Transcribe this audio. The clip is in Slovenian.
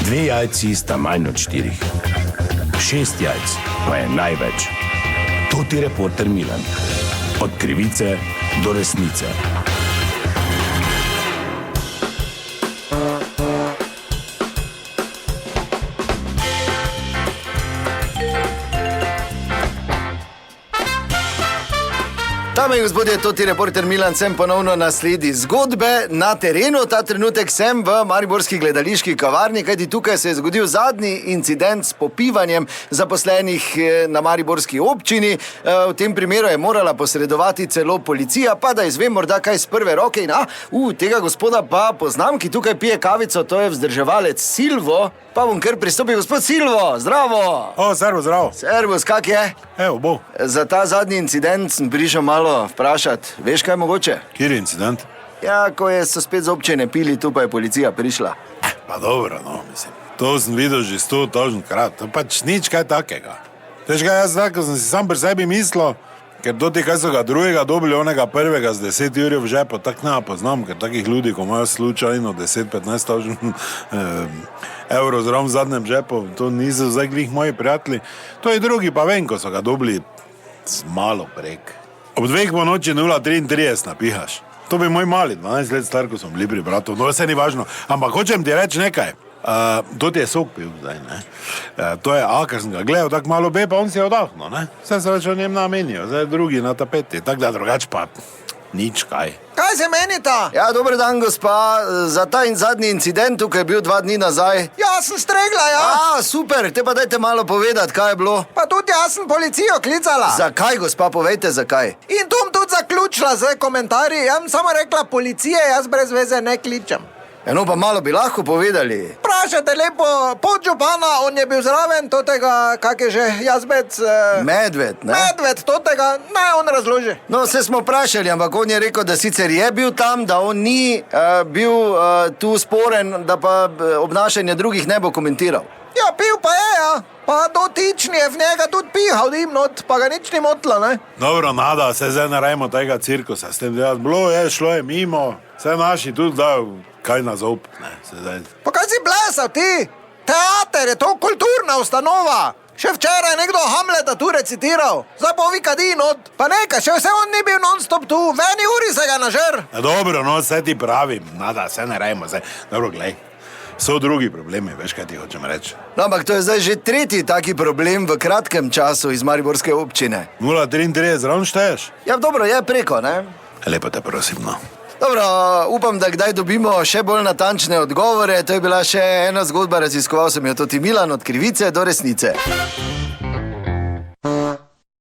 2 jajci sta manj od 4. 6 jajc pa je največ. To ti reporter Milan. Od krivice do resnice. Dame in gospodje, to ti reporter Milan, sem ponovno na sledi zgodbe na terenu. Ta trenutek sem v mariborski gledališki kavarni, kajti tukaj se je zgodil zadnji incident s popivanjem zaposlenih na mariborski občini. V tem primeru je morala posredovati celo policija, pa da izvem morda kaj z prve roke. In tega gospoda pa poznam, ki tukaj pije kavico, to je vzdrževalec Silvo. Pa bom kar pristopil, gospod Silvo, zdravo! Servus, zdravo. Servus, kak je? Evo, bo. Za ta zadnji incident sem prišel malo vprašati. Veš, kaj je mogoče? Kjer je incident? Ja, ko so spet z občine pili, tu pa je policija prišla. Pa dobro, no, mislim. To sem videl že 100 krat, to pač nič kaj takega. Veš kaj, jaz tako sem si sam pri sebi mislil, ker do tega so ga drugega dobili, onega prvega z 10 jurjev v žepu, tak ne poznam, ker takih ljudi, ko imajo slučajno 10-15 evrov zraven v zadnjem žepu, to niso zdaj glih moji prijatelji. To je drugi, pa vem, ko so ga dobili malo prek. Ob 2 po noči 0:33 napihaš. To bi moj mali, 12 let star, ko smo bili pri bratu, no vse ni važno. Ampak hočem ti reči nekaj. To ti je sok pil zdaj, ne? To je ker sem ga gledal tako malo be, pa on si je odahnil, ne? Vse se več o njem namenijo, zdaj drugi na tapeti, tako da drugač pa nič kaj. Kaj se menita? Ja, dober dan, gospa. Za ta zadnji incident, ki je bil 2 dni nazaj. Ja, sem stregla, ja. Super, te pa dajte malo povedati, kaj je bilo. Pa tudi jaz sem policijo klicala. Zakaj, gospa, povejte, zakaj? In tu tudi zaključila z komentarji. Jaz sem samo rekla, policije jaz brez veze ne kličem. Eno pa malo bi lahko povedali. Vprašajte lepo podžupana, on je bil zraven totega, kak je že, jazbec... Medved, ne? Medved, totega, ne, on razloži. No, se smo vprašali, ampak on je rekel, da sicer je bil tam, da on ni bil tu sporen, da pa obnašanje drugih ne bo komentiral. Ja, pil pa je, ja. Pa dotični je v njega tudi pihal dimnot, pa ga nič ni motlo, ne? Dobro, nada, se zdaj narajmo tega cirkusa s tem delati. Bilo je, šlo je mimo, vse naši tudi dajo kaj na zob, ne, se zdaj... Pa kaj si blesal ti? Teater je to kulturna ustanova. Še včeraj je nekdo Hamleta tu recitiral. Zdaj pa vikadi not. Pa nekaj, še vse on ni bil non-stop tu. V eni uri se ga nažer. Dobro, no, vse ti pravim. Nada, se ne rajmo, zdaj. Dobro, glej. So drugi problemi, veš, kaj ti hočem reči. No, ampak to je zdaj že tretji taki problem v kratkem času iz mariborske občine. 0:33, zraven šteješ? Ja, dobro, je preko, ne? Lepo te prosim, no. Dobro, upam, da kdaj dobimo še bolj natančne odgovore. To je bila še ena zgodba, raziskoval sem jo tudi Milan, od krivice do resnice.